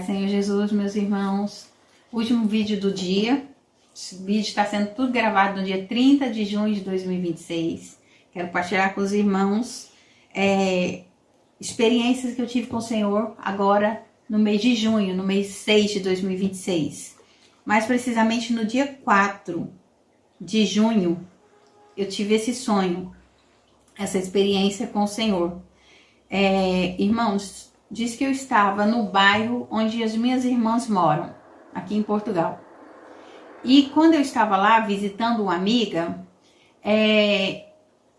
do Senhor Jesus, meus irmãos. Último vídeo do dia. Esse vídeo está sendo tudo gravado no dia 30 de junho de 2026. Quero partilhar com os irmãos experiências que eu tive com o Senhor agora no mês de junho, no mês 6 de 2026. Mais precisamente no dia 4 de junho, eu tive esse sonho, essa experiência com o Senhor. Irmãos, diz que eu estava no bairro onde as minhas irmãs moram, aqui em Portugal. E quando eu estava lá visitando uma amiga,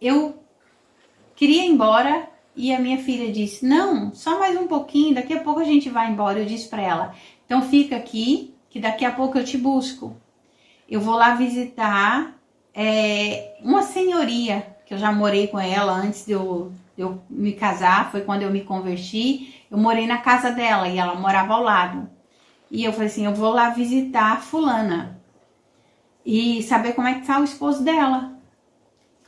eu queria ir embora e a minha filha disse, não, só mais um pouquinho, daqui a pouco a gente vai embora. Eu disse para ela, então fica aqui, que daqui a pouco eu te busco. Eu vou lá visitar uma senhoria, que eu já morei com ela antes de eu me casar, foi quando eu me converti. Eu morei na casa dela e ela morava ao lado. E eu falei assim, eu vou lá visitar a fulana e saber como é que tá o esposo dela.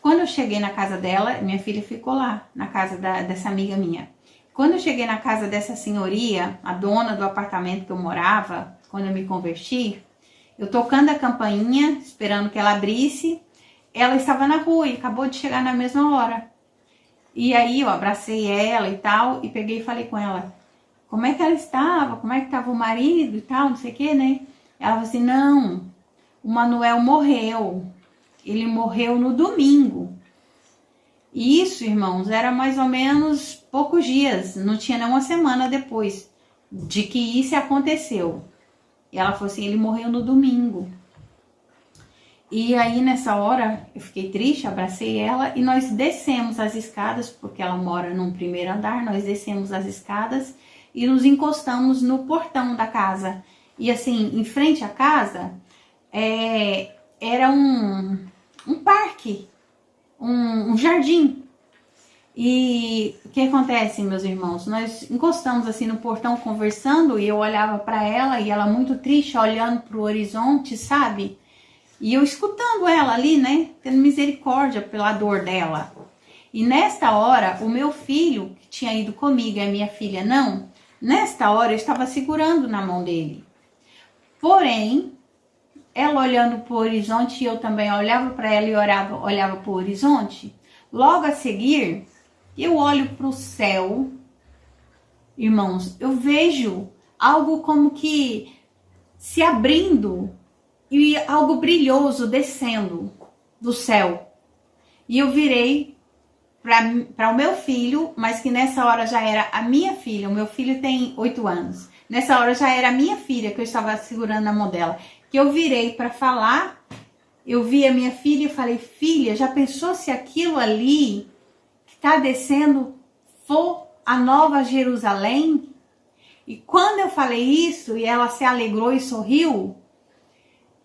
Quando eu cheguei na casa dela, minha filha ficou lá, na casa dessa amiga minha. Quando eu cheguei na casa dessa senhoria, a dona do apartamento que eu morava, quando eu me converti, eu tocando a campainha, esperando que ela abrisse, ela estava na rua e acabou de chegar na mesma hora. E aí eu abracei ela e tal, e peguei e falei com ela, como é que ela estava, como é que estava o marido e tal, não sei o que, né? Ela falou assim, não, o Manuel morreu, ele morreu no domingo. E isso, irmãos, era mais ou menos poucos dias, não tinha nem uma semana depois de que isso aconteceu. E ela falou assim, ele morreu no domingo. E aí nessa hora eu fiquei triste, abracei ela e nós descemos as escadas, porque ela mora num primeiro andar, nós descemos as escadas e nos encostamos no portão da casa. E assim, em frente à casa, era um parque, um jardim. E o que acontece, meus irmãos? Nós encostamos assim no portão conversando e eu olhava para ela e ela muito triste, olhando para o horizonte, sabe? E eu escutando ela ali, né? Tendo misericórdia pela dor dela. E nesta hora, o meu filho, que tinha ido comigo e a minha filha não, nesta hora eu estava segurando na mão dele. Porém, ela olhando para o horizonte e eu também olhava para ela e olhava para o horizonte. Logo a seguir, eu olho para o céu, irmãos, eu vejo algo como que se abrindo e algo brilhoso descendo do céu. E eu virei para o meu filho, mas que nessa hora já era a minha filha. O meu filho tem 8 anos. Nessa hora já era a minha filha que eu estava segurando na mão dela. Que eu virei para falar, eu vi a minha filha e falei, filha, já pensou se aquilo ali que está descendo for a Nova Jerusalém? E quando eu falei isso e ela se alegrou e sorriu,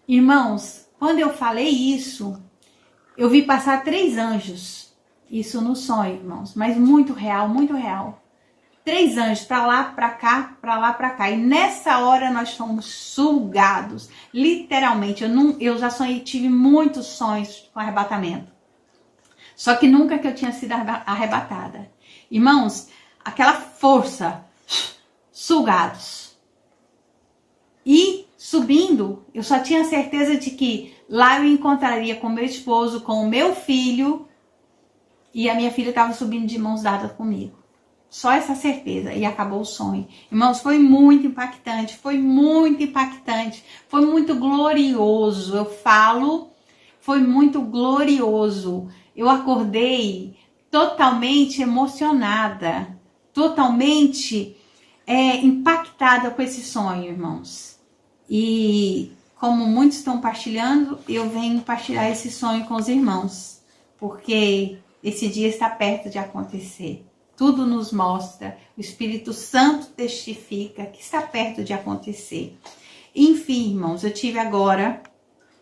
irmãos, quando eu falei isso, eu vi passar 3 anjos. Isso no sonho, irmãos, mas muito real, muito real. 3 anjos, para lá, para cá, para lá, para cá. E nessa hora nós fomos sugados, literalmente. Eu já sonhei, tive muitos sonhos com arrebatamento. Só que nunca que eu tinha sido arrebatada. Irmãos, aquela força, sugados. E subindo, eu só tinha certeza de que lá eu encontraria com meu esposo, com o meu filho, e a minha filha estava subindo de mãos dadas comigo. Só essa certeza, e acabou o sonho. Irmãos, foi muito impactante, foi muito glorioso. Eu falo, foi muito glorioso. Eu acordei totalmente emocionada, totalmente impactada com esse sonho, irmãos. E como muitos estão partilhando, eu venho partilhar esse sonho com os irmãos, porque esse dia está perto de acontecer. Tudo nos mostra, o Espírito Santo testifica que está perto de acontecer. Enfim, irmãos, eu tive agora,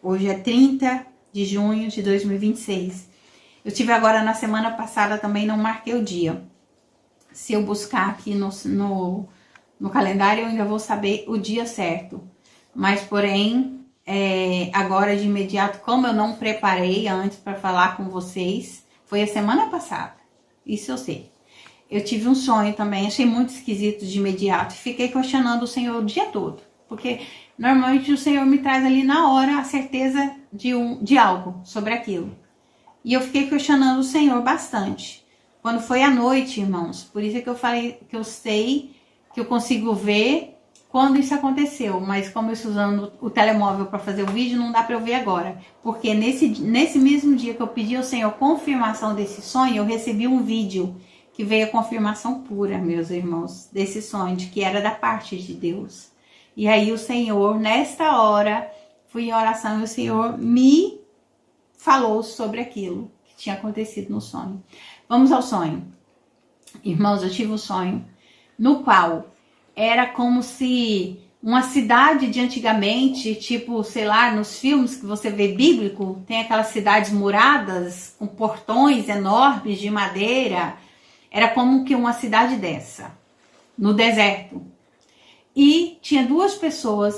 hoje é 30 de junho de 2026. Eu tive agora na semana passada, também não marquei o dia. Se eu buscar aqui no calendário, eu ainda vou saber o dia certo. Mas, porém, agora de imediato, como eu não preparei antes para falar com vocês, foi a semana passada. Isso eu sei. eu tive um sonho também, achei muito esquisito de imediato. Fiquei questionando o Senhor o dia todo, porque normalmente o Senhor me traz ali na hora a certeza de algo sobre aquilo. E eu fiquei questionando o Senhor bastante. Quando foi à noite, irmãos, por isso é que eu falei que eu sei, que eu consigo ver quando isso aconteceu, mas como eu estou usando o telemóvel para fazer o vídeo, não dá para eu ver agora. Porque nesse mesmo dia que eu pedi ao Senhor confirmação desse sonho, eu recebi um vídeo que veio a confirmação pura, meus irmãos, desse sonho, de que era da parte de Deus. E aí o Senhor, nesta hora, fui em oração e o Senhor me falou sobre aquilo que tinha acontecido no sonho. Vamos ao sonho. Irmãos, eu tive um sonho no qual era como se uma cidade de antigamente, tipo, sei lá, nos filmes que você vê bíblico, tem aquelas cidades muradas, com portões enormes de madeira. Era como que uma cidade dessa, no deserto. E tinha duas pessoas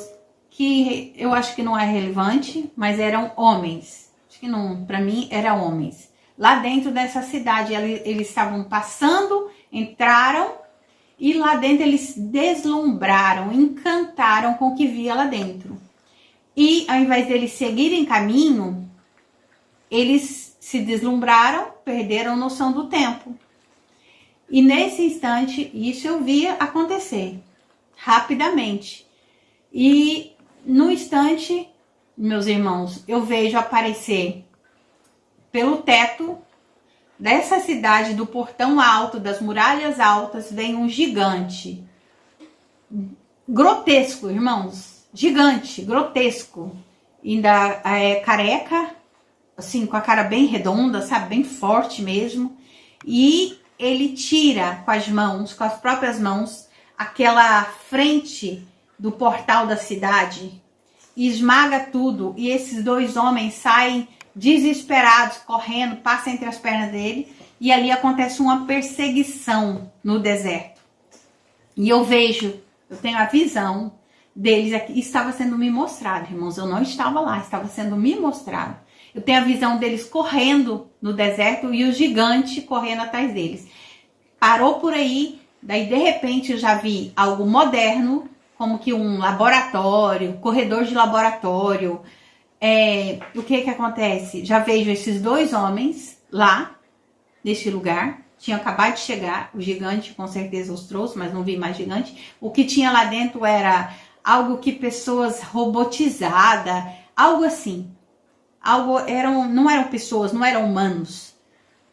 que eu acho que não é relevante, mas eram homens. Acho que não, para mim, eram homens. Lá dentro dessa cidade, eles estavam passando, entraram, e lá dentro eles deslumbraram, encantaram com o que via lá dentro. E ao invés deles seguirem caminho, eles se deslumbraram, perderam noção do tempo. E nesse instante, isso eu via acontecer, rapidamente. E no instante, meus irmãos, eu vejo aparecer pelo teto dessa cidade, do portão alto, das muralhas altas, vem um gigante. Grotesco, irmãos. Gigante, grotesco. Ainda careca, assim, com a cara bem redonda, sabe? Bem forte mesmo. E ele tira com as mãos, com as próprias mãos, aquela frente do portal da cidade. E esmaga tudo. E esses dois homens saem desesperados, correndo, passa entre as pernas dele, e ali acontece uma perseguição no deserto. E eu tenho a visão deles aqui, estava sendo me mostrado, irmãos, eu não estava lá, estava sendo me mostrado. Eu tenho a visão deles correndo no deserto e o gigante correndo atrás deles. Parou por aí, daí de repente eu já vi algo moderno, como que um laboratório, corredor de laboratório. O que acontece? Já vejo esses dois homens lá, neste lugar. Tinha acabado de chegar, o gigante com certeza os trouxe, mas não vi mais gigante. O que tinha lá dentro era algo que pessoas robotizadas, algo assim. Não eram pessoas, não eram humanos.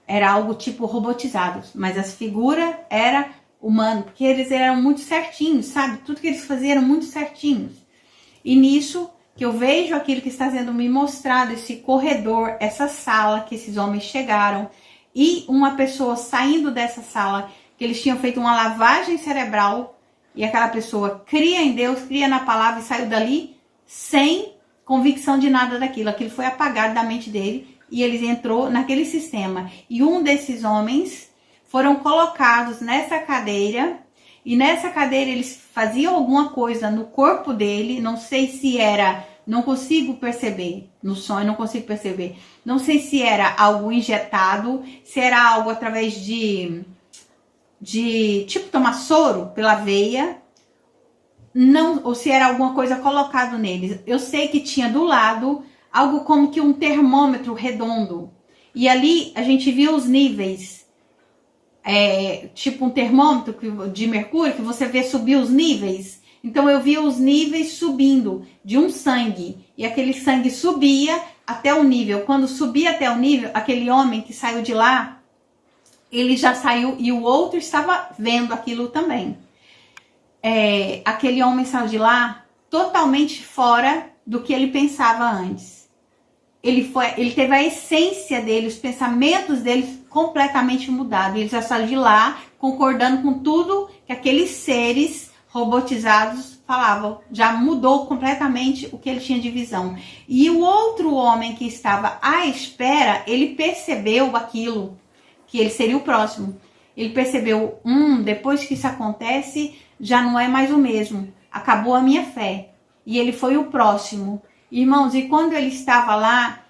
Era algo tipo robotizados, mas as figuras eram humanas, porque eles eram muito certinhos, sabe? Tudo que eles faziam eram muito certinhos. E nisso que eu vejo aquilo que está sendo me mostrado, esse corredor, essa sala que esses homens chegaram, e uma pessoa saindo dessa sala, que eles tinham feito uma lavagem cerebral, e aquela pessoa cria em Deus, cria na palavra e saiu dali sem convicção de nada daquilo. Aquilo foi apagado da mente dele e ele entrou naquele sistema. E um desses homens foram colocados nessa cadeira, e nessa cadeira eles faziam alguma coisa no corpo dele, não sei se era, não consigo perceber, no sonho não consigo perceber, não sei se era algo injetado, se era algo através de tipo tomar soro pela veia, não, ou se era alguma coisa colocado neles. Eu sei que tinha do lado algo como que um termômetro redondo, e ali a gente viu os níveis, tipo um termômetro de mercúrio, que você vê subir os níveis. Então eu via os níveis subindo de um sangue, e aquele sangue subia até o nível. Quando subia até o nível, aquele homem que saiu de lá, ele já saiu, e o outro estava vendo aquilo também. Aquele homem saiu de lá totalmente fora do que ele pensava antes. Ele teve a essência dele, os pensamentos dele completamente mudados. Ele já saiu de lá concordando com tudo que aqueles seres robotizados falavam. Já mudou completamente o que ele tinha de visão. E o outro homem que estava à espera, ele percebeu aquilo, que ele seria o próximo. Ele percebeu, depois que isso acontece, já não é mais o mesmo. Acabou a minha fé. E ele foi o próximo. Irmãos, e quando ele estava lá,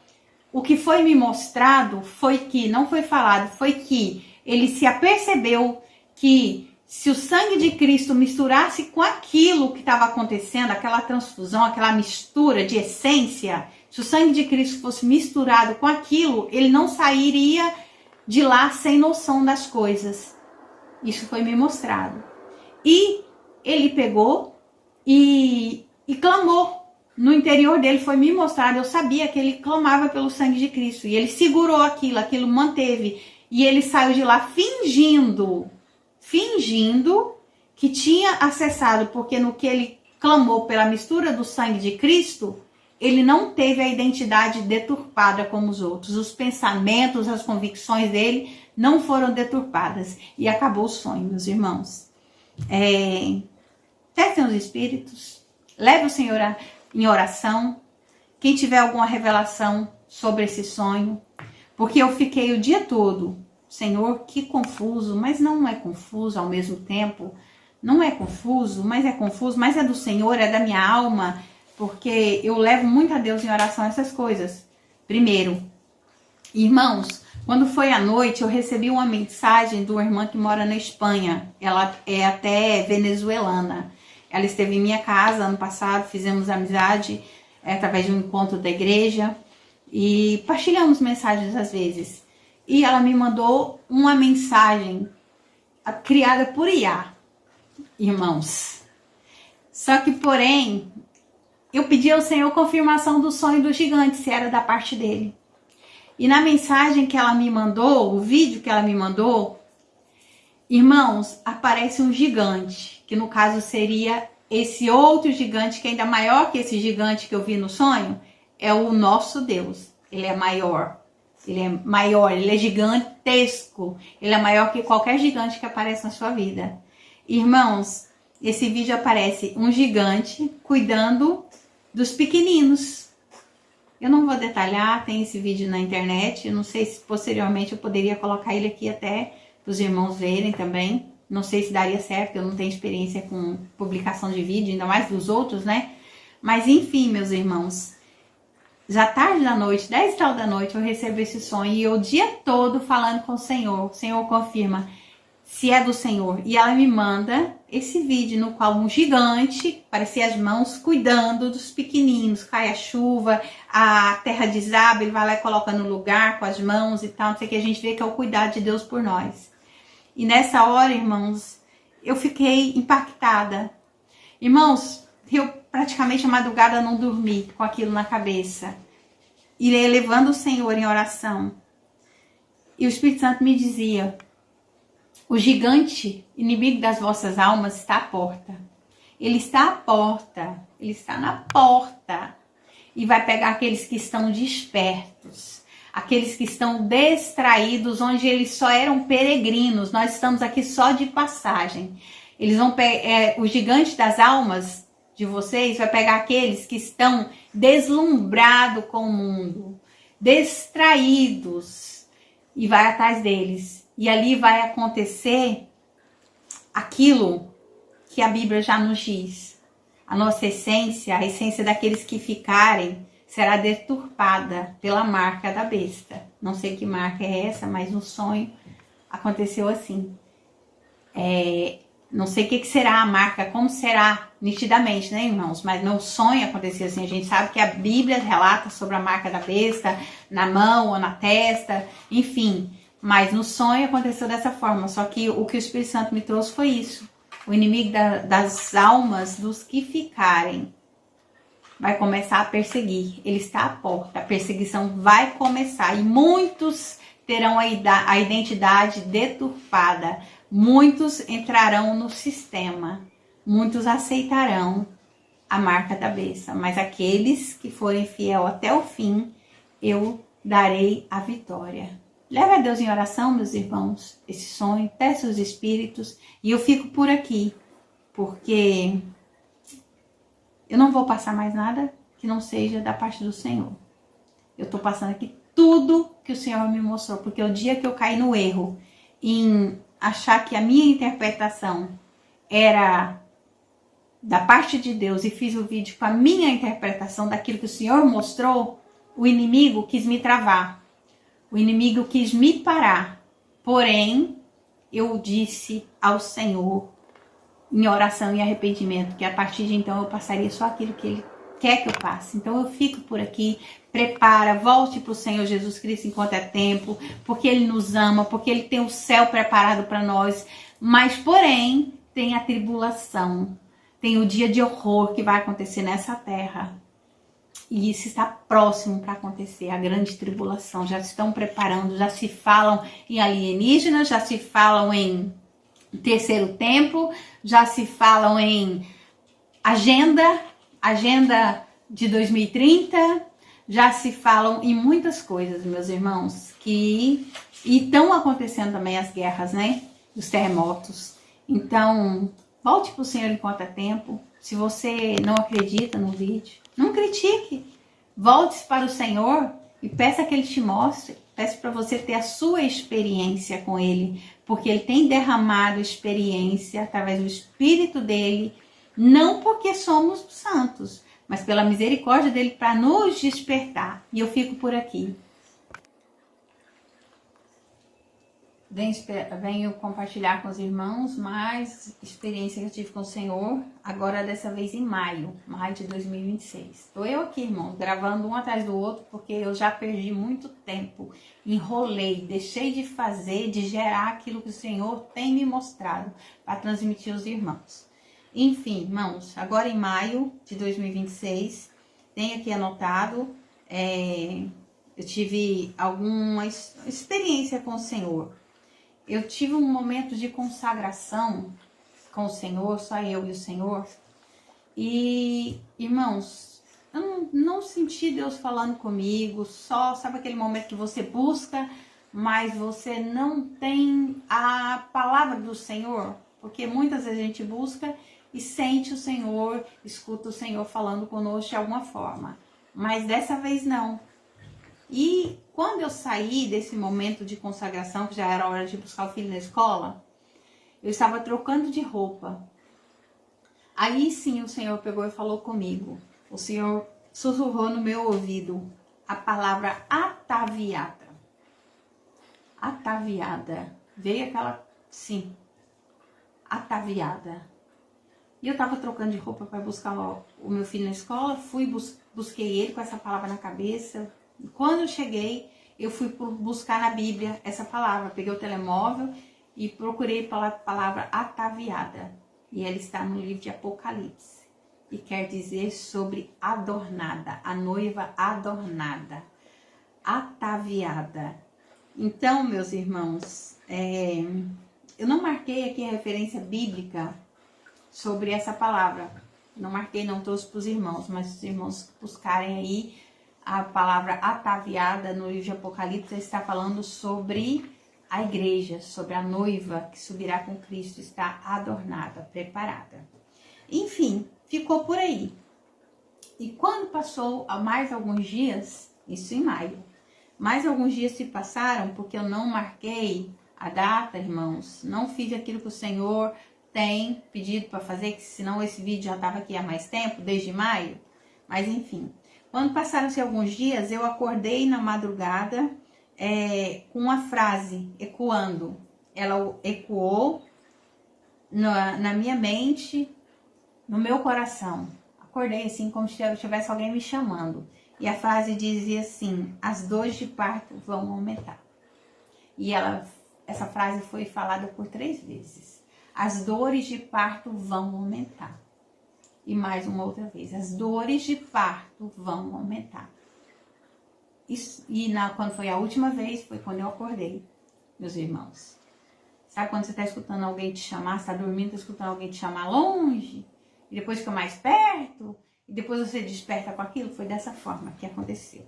o que foi me mostrado foi que, não foi falado, foi que ele se apercebeu que se o sangue de Cristo misturasse com aquilo que estava acontecendo, aquela transfusão, aquela mistura de essência, se o sangue de Cristo fosse misturado com aquilo, ele não sairia de lá sem noção das coisas. Isso foi me mostrado. E ele pegou e clamou. No interior dele foi me mostrado, eu sabia que ele clamava pelo sangue de Cristo. E ele segurou aquilo manteve. E ele saiu de lá fingindo que tinha acessado, porque no que ele clamou pela mistura do sangue de Cristo, ele não teve a identidade deturpada como os outros. Os pensamentos, as convicções dele não foram deturpadas. E acabou o sonho, meus irmãos. Testem os espíritos. Leve o Senhor em oração. Quem tiver alguma revelação sobre esse sonho. Porque eu fiquei o dia todo, Senhor, que confuso, mas não é confuso ao mesmo tempo. Não é confuso, mas é do Senhor, é da minha alma, porque eu levo muito a Deus em oração essas coisas. Primeiro, irmãos, quando foi à noite, eu recebi uma mensagem de uma irmã que mora na Espanha. Ela é até venezuelana. Ela esteve em minha casa ano passado, fizemos amizade através de um encontro da igreja e partilhamos mensagens às vezes. E ela me mandou uma mensagem criada por IA, irmãos. Só que, porém, eu pedi ao Senhor confirmação do sonho do gigante, se era da parte dele. E na mensagem que ela me mandou, o vídeo que ela me mandou, irmãos, aparece um gigante, que no caso seria esse outro gigante, que é ainda maior que esse gigante que eu vi no sonho, é o nosso Deus. Ele é maior, ele é gigantesco, ele é maior que qualquer gigante que aparece na sua vida. Irmãos, esse vídeo aparece um gigante cuidando dos pequeninos. Eu não vou detalhar, tem esse vídeo na internet, eu não sei se posteriormente eu poderia colocar ele aqui até para os irmãos verem também. Não sei se daria certo, eu não tenho experiência com publicação de vídeo, ainda mais dos outros, né? Mas enfim, meus irmãos, já tarde da noite, 10h da noite, eu recebo esse sonho e eu o dia todo falando com o Senhor confirma se é do Senhor. E ela me manda esse vídeo no qual um gigante, parecia as mãos cuidando dos pequeninos, cai a chuva, a terra desaba, ele vai lá e coloca no lugar com as mãos e tal, não sei o que, a gente vê que é o cuidado de Deus por nós. E nessa hora, irmãos, eu fiquei impactada. Irmãos, eu praticamente a madrugada não dormi com aquilo na cabeça. Irei levando o Senhor em oração. E o Espírito Santo me dizia: o gigante, inimigo das vossas almas, está à porta. Ele está à porta. Ele está na porta. E vai pegar aqueles que estão despertos. Aqueles que estão distraídos, onde eles só eram peregrinos. Nós estamos aqui só de passagem. Eles vão o gigante das almas de vocês vai pegar aqueles que estão deslumbrados com o mundo, distraídos, e vai atrás deles. E ali vai acontecer aquilo que a Bíblia já nos diz. A nossa essência, a essência daqueles que ficarem, será deturpada pela marca da besta. Não sei que marca é essa, mas no sonho aconteceu assim. Não sei o que será a marca, como será nitidamente, né, irmãos? Mas no sonho aconteceu assim. A gente sabe que a Bíblia relata sobre a marca da besta, na mão ou na testa, enfim. Mas no sonho aconteceu dessa forma. Só que o que o Espírito Santo me trouxe foi isso. O inimigo das almas dos que ficarem vai começar a perseguir. Ele está à porta. A perseguição vai começar. E muitos terão a identidade deturpada. Muitos entrarão no sistema. Muitos aceitarão a marca da besta. Mas aqueles que forem fiel até o fim, eu darei a vitória. Leve a Deus em oração, meus irmãos, esse sonho. Peça os espíritos. E eu fico por aqui. Porque eu não vou passar mais nada que não seja da parte do Senhor. Eu estou passando aqui tudo que o Senhor me mostrou. Porque o dia que eu caí no erro em achar que a minha interpretação era da parte de Deus e fiz o vídeo com a minha interpretação daquilo que o Senhor mostrou, o inimigo quis me travar. O inimigo quis me parar. Porém, eu disse ao Senhor, em oração e arrependimento, que a partir de então eu passaria só aquilo que Ele quer que eu passe. Então eu fico por aqui, prepara, volte para o Senhor Jesus Cristo enquanto é tempo, porque Ele nos ama, porque Ele tem o céu preparado para nós, mas porém tem a tribulação, tem o dia de horror que vai acontecer nessa terra. E isso está próximo para acontecer, a grande tribulação. Já se estão preparando, já se falam em alienígenas, já se falam em terceiro tempo, já se falam em agenda de 2030, já se falam em muitas coisas, meus irmãos, e estão acontecendo também as guerras, né? Os terremotos. Então, volte para o Senhor enquanto é tempo. Se você não acredita no vídeo, não critique. Volte para o Senhor e peça que Ele te mostre. Peça para você ter a sua experiência com Ele, porque Ele tem derramado experiência através do Espírito dEle, não porque somos santos, mas pela misericórdia dEle para nos despertar. E eu fico por aqui. Venho compartilhar com os irmãos mais experiência que eu tive com o Senhor, agora dessa vez em maio de 2026. Estou eu aqui, irmão, gravando um atrás do outro, porque eu já perdi muito tempo, enrolei, deixei de fazer, de gerar aquilo que o Senhor tem me mostrado para transmitir aos irmãos. Enfim, irmãos, agora em maio de 2026, tenho aqui anotado, eu tive alguma experiência com o Senhor. Eu tive um momento de consagração com o Senhor, só eu e o Senhor. E, irmãos, eu não senti Deus falando comigo, só, sabe aquele momento que você busca, mas você não tem a palavra do Senhor? Porque muitas vezes a gente busca e sente o Senhor, escuta o Senhor falando conosco de alguma forma. Mas dessa vez não. E quando eu saí desse momento de consagração, que já era hora de buscar o filho na escola, eu estava trocando de roupa. Aí sim o Senhor pegou e falou comigo. O Senhor sussurrou no meu ouvido a palavra ataviada. Ataviada. Veio aquela, sim, ataviada. E eu estava trocando de roupa para buscar o meu filho na escola, busquei ele com essa palavra na cabeça. Quando eu cheguei, eu fui buscar na Bíblia essa palavra. Peguei o telemóvel e procurei pela palavra ataviada. E ela está no livro de Apocalipse. E quer dizer sobre adornada, a noiva adornada, ataviada. Então, meus irmãos, eu não marquei aqui a referência bíblica sobre essa palavra. Não marquei, não trouxe para os irmãos, mas os irmãos buscarem aí a palavra ataviada no livro de Apocalipse, está falando sobre a igreja, sobre a noiva que subirá com Cristo, está adornada, preparada. Enfim, ficou por aí. E quando passou mais alguns dias, isso em maio, mais alguns dias se passaram porque eu não marquei a data, irmãos, não fiz aquilo que o Senhor tem pedido para fazer, que senão esse vídeo já estava aqui há mais tempo, desde maio, mas enfim. Quando passaram-se alguns dias, eu acordei na madrugada com uma frase ecoando. Ela ecoou na minha mente, no meu coração. Acordei assim, como se tivesse alguém me chamando. E a frase dizia assim: as dores de parto vão aumentar. E essa frase foi falada por 3 vezes. As dores de parto vão aumentar. E mais uma outra vez, as dores de parto vão aumentar. Quando foi a última vez, foi quando eu acordei, meus irmãos. Sabe quando você está escutando alguém te chamar, você está dormindo, está escutando alguém te chamar longe, e depois fica mais perto, e depois você desperta com aquilo? Foi dessa forma que aconteceu.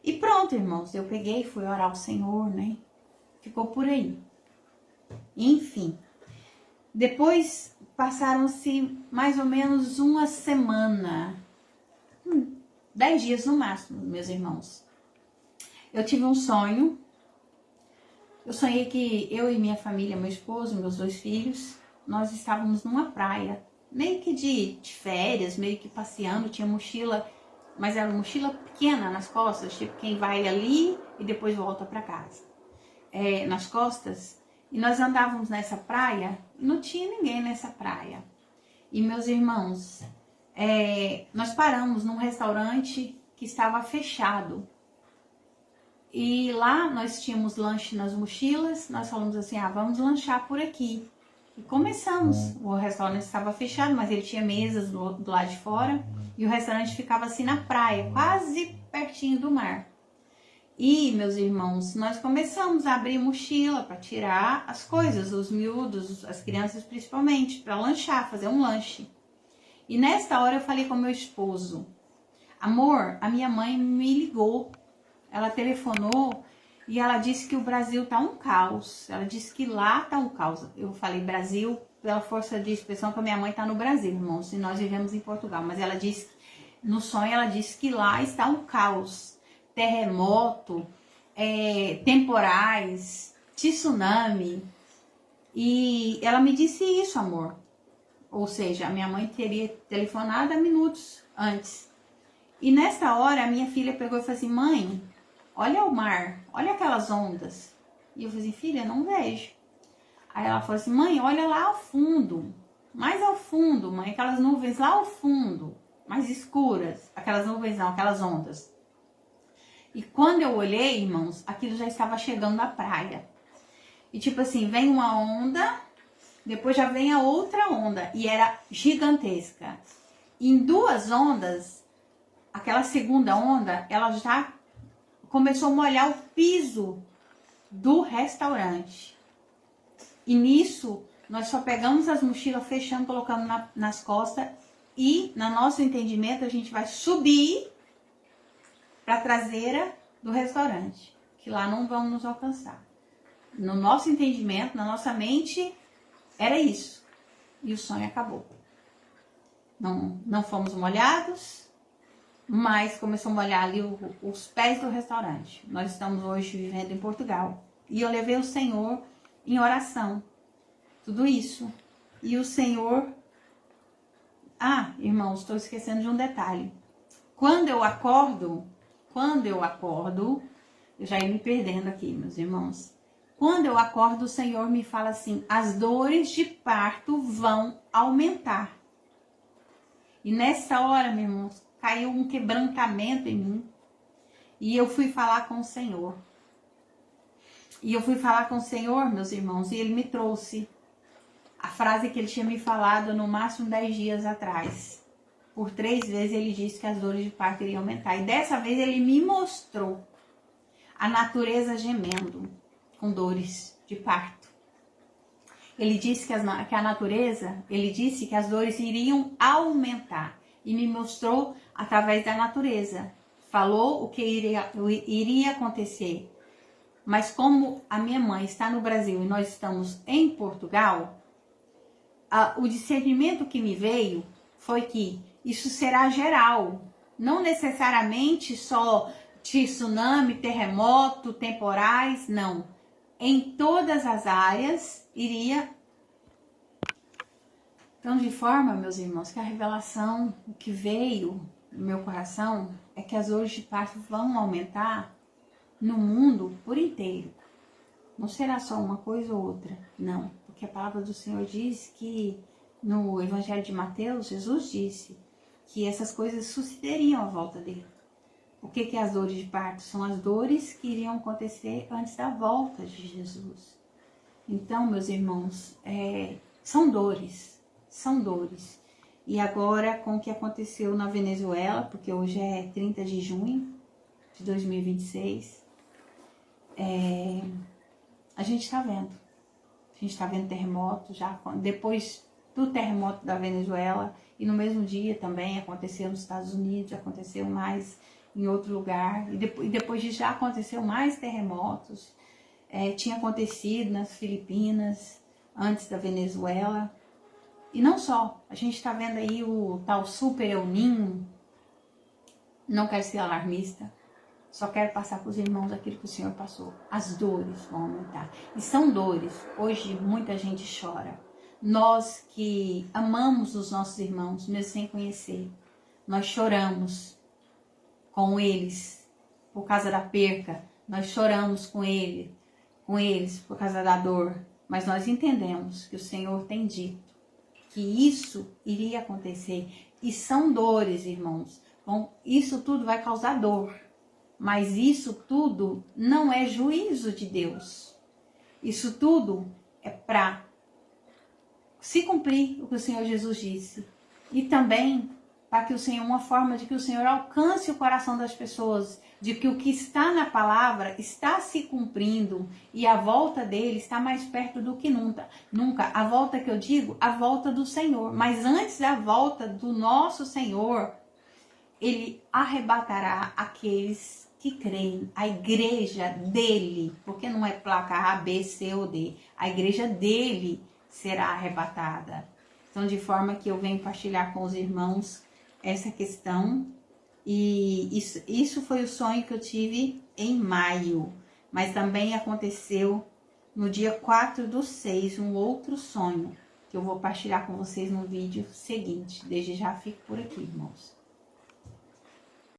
E pronto, irmãos, eu peguei e fui orar ao Senhor, né? Ficou por aí. Enfim, depois passaram-se mais ou menos uma semana, 10 dias no máximo, meus irmãos. Eu tive um sonho. Eu sonhei que eu e minha família, meu esposo, meus 2 filhos, nós estávamos numa praia, meio que de férias, meio que passeando, tinha mochila, mas era uma mochila pequena nas costas, tipo quem vai ali e depois volta para casa. Nas costas. E nós andávamos nessa praia, não tinha ninguém nessa praia. E meus irmãos, nós paramos num restaurante que estava fechado. E lá nós tínhamos lanche nas mochilas, nós falamos assim, vamos lanchar por aqui. E começamos, o restaurante estava fechado, mas ele tinha mesas do lado de fora. E o restaurante ficava assim na praia, quase pertinho do mar. E, meus irmãos, nós começamos a abrir mochila para tirar as coisas, os miúdos, as crianças principalmente, para lanchar, fazer um lanche. E nesta hora eu falei com meu esposo, amor, a minha mãe me ligou, ela telefonou e ela disse que o Brasil tá um caos, ela disse que lá tá um caos. Eu falei Brasil, pela força de expressão que a minha mãe tá no Brasil, irmãos, e nós vivemos em Portugal, mas ela disse, no sonho ela disse que lá está um caos. Terremoto, temporais, tsunami. E ela me disse isso, amor. Ou seja, a minha mãe teria telefonado há minutos antes. E nessa hora, a minha filha pegou e falou assim, mãe, olha o mar, olha aquelas ondas. E eu falei assim, filha, não vejo. Aí ela falou assim, mãe, olha lá ao fundo. Mais ao fundo, mãe, aquelas nuvens lá ao fundo, mais escuras. Aquelas nuvens não, aquelas ondas. E quando eu olhei, irmãos, aquilo já estava chegando na praia. E tipo assim, vem uma onda, depois já vem a outra onda. E era gigantesca. E em duas ondas, aquela segunda onda, ela já começou a molhar o piso do restaurante. E nisso, nós só pegamos as mochilas, fechamos, colocamos nas costas. E, no nosso entendimento, a gente vai subir para a traseira do restaurante, que lá não vão nos alcançar. No nosso entendimento, na nossa mente, era isso. E o sonho acabou. Não fomos molhados, mas começou a molhar ali os pés do restaurante. Nós estamos hoje vivendo em Portugal. E eu levei o Senhor em oração. Tudo isso. E o Senhor... irmãos, estou esquecendo de um detalhe. Quando eu acordo, eu já ia me perdendo aqui, meus irmãos. Quando eu acordo, o Senhor me fala assim, as dores de parto vão aumentar. E nessa hora, meus irmãos, caiu um quebrantamento em mim. E eu fui falar com o Senhor. Meus irmãos, e Ele me trouxe a frase que Ele tinha me falado no máximo 10 dias atrás. Por 3 vezes Ele disse que as dores de parto iriam aumentar. E dessa vez Ele me mostrou a natureza gemendo com dores de parto. Ele disse que a natureza, Ele disse que as dores iriam aumentar. E me mostrou através da natureza. Falou o que iria acontecer. Mas como a minha mãe está no Brasil e nós estamos em Portugal, o discernimento que me veio foi que isso será geral, não necessariamente só de tsunami, terremoto, temporais, não. Em todas as áreas iria. Então, de forma, meus irmãos, que a revelação, o que veio no meu coração, é que as dores de parto vão aumentar no mundo por inteiro. Não será só uma coisa ou outra, não. Porque a palavra do Senhor diz que no Evangelho de Mateus, Jesus disse que essas coisas sucederiam à volta dele. O que é as dores de parto? São as dores que iriam acontecer antes da volta de Jesus. Então, meus irmãos, são dores. E agora, com o que aconteceu na Venezuela, porque hoje é 30 de junho de 2026, a gente está vendo. A gente está vendo terremoto, já depois do terremoto da Venezuela, e no mesmo dia também aconteceu nos Estados Unidos, aconteceu mais em outro lugar, e depois disso já aconteceu mais terremotos, tinha acontecido nas Filipinas, antes da Venezuela, e não só, a gente está vendo aí o tal Super El Niño. Não quero ser alarmista, só quero passar para os irmãos aquilo que o Senhor passou. As dores vão aumentar. E são dores. Hoje muita gente chora. Nós que amamos os nossos irmãos, mesmo sem conhecer, nós choramos com eles por causa da perca. Nós choramos com eles por causa da dor. mas nós entendemos que o Senhor tem dito que isso iria acontecer. E são dores, irmãos. Bom, isso tudo vai causar dor, mas isso tudo não é juízo de Deus. Isso tudo é para se cumprir o que o Senhor Jesus disse. E também para que o Senhor, uma forma de que o Senhor alcance o coração das pessoas, de que o que está na palavra está se cumprindo e a volta dele está mais perto do que nunca. A volta que eu digo, a volta do Senhor. Mas antes da volta do nosso Senhor, ele arrebatará aqueles que creem, a igreja dele, porque não é placa A, B, C ou D, a igreja dele será arrebatada. Então, de forma que eu venho partilhar com os irmãos essa questão, e isso foi o sonho que eu tive em maio, mas também aconteceu no dia 4/6, um outro sonho, que eu vou partilhar com vocês no vídeo seguinte. Desde já fico por aqui, irmãos.